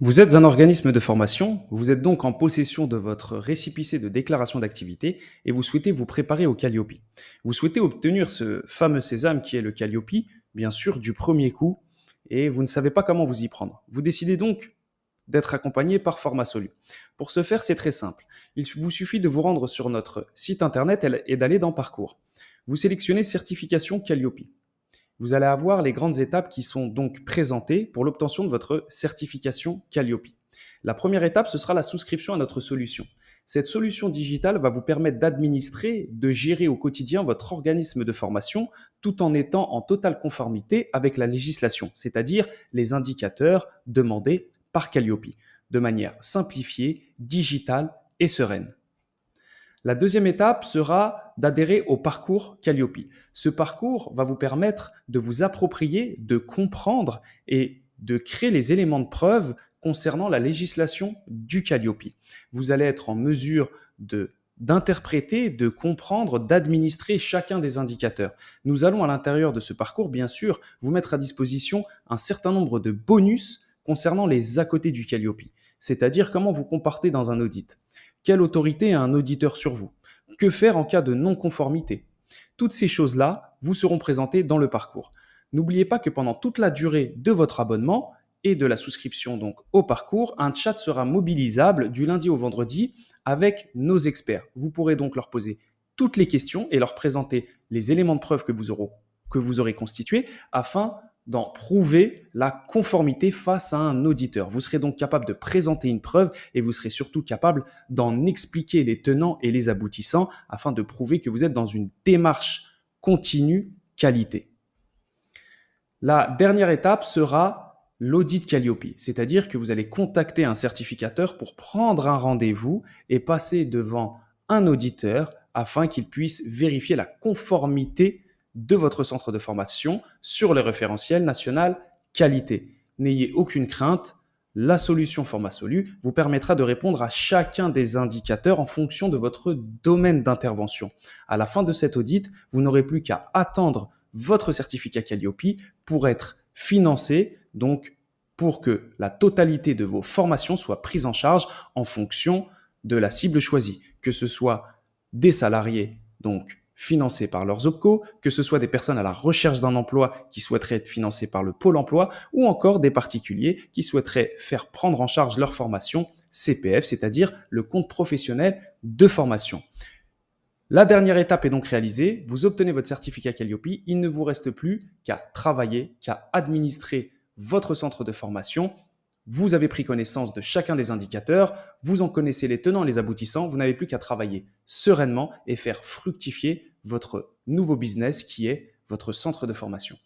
Vous êtes un organisme de formation, vous êtes donc en possession de votre récépissé de déclaration d'activité et vous souhaitez vous préparer au Calliope. Vous souhaitez obtenir ce fameux sésame qui est le Calliope, bien sûr, du premier coup, et vous ne savez pas comment vous y prendre. Vous décidez donc d'être accompagné par Formasolu. Pour ce faire, c'est très simple. Il vous suffit de vous rendre sur notre site internet et d'aller dans Parcours. Vous sélectionnez Certification Calliope. Vous allez avoir les grandes étapes qui sont donc présentées pour l'obtention de votre certification Calliope. La première étape, ce sera la souscription à notre solution. Cette solution digitale va vous permettre d'administrer, de gérer au quotidien votre organisme de formation tout en étant en totale conformité avec la législation, c'est-à-dire les indicateurs demandés par Calliope, de manière simplifiée, digitale et sereine. La deuxième étape sera d'adhérer au parcours Calliope. Ce parcours va vous permettre de vous approprier, de comprendre et de créer les éléments de preuve concernant la législation du Calliope. Vous allez être en mesure d'interpréter, de comprendre, d'administrer chacun des indicateurs. Nous allons à l'intérieur de ce parcours, bien sûr, vous mettre à disposition un certain nombre de bonus concernant les à côté du Calliope, c'est-à-dire comment vous comportez dans un audit. Quelle autorité a un auditeur sur vous? Que faire en cas de non-conformité? Toutes ces choses-là vous seront présentées dans le parcours. N'oubliez pas que pendant toute la durée de votre abonnement et de la souscription donc au parcours, un chat sera mobilisable du lundi au vendredi avec nos experts. Vous pourrez donc leur poser toutes les questions et leur présenter les éléments de preuve que vous aurez constitués afin d'en prouver la conformité face à un auditeur. Vous serez donc capable de présenter une preuve et vous serez surtout capable d'en expliquer les tenants et les aboutissants afin de prouver que vous êtes dans une démarche continue qualité. La dernière étape sera l'audit Calliope, c'est-à-dire que vous allez contacter un certificateur pour prendre un rendez-vous et passer devant un auditeur afin qu'il puisse vérifier la conformité de votre centre de formation sur le référentiel national qualité. N'ayez aucune crainte, la solution Formasolu vous permettra de répondre à chacun des indicateurs en fonction de votre domaine d'intervention. À la fin de cet audit, vous n'aurez plus qu'à attendre votre certificat Calliope pour être financé, donc pour que la totalité de vos formations soit prise en charge en fonction de la cible choisie, que ce soit des salariés, donc financés par leurs OPCO, que ce soit des personnes à la recherche d'un emploi qui souhaiteraient être financées par le Pôle emploi ou encore des particuliers qui souhaiteraient faire prendre en charge leur formation CPF, c'est-à-dire le compte professionnel de formation. La dernière étape est donc réalisée, vous obtenez votre certificat Calliope, il ne vous reste plus qu'à travailler, qu'à administrer votre centre de formation. Vous avez pris connaissance de chacun des indicateurs, vous en connaissez les tenants et les aboutissants, vous n'avez plus qu'à travailler sereinement et faire fructifier votre nouveau business qui est votre centre de formation.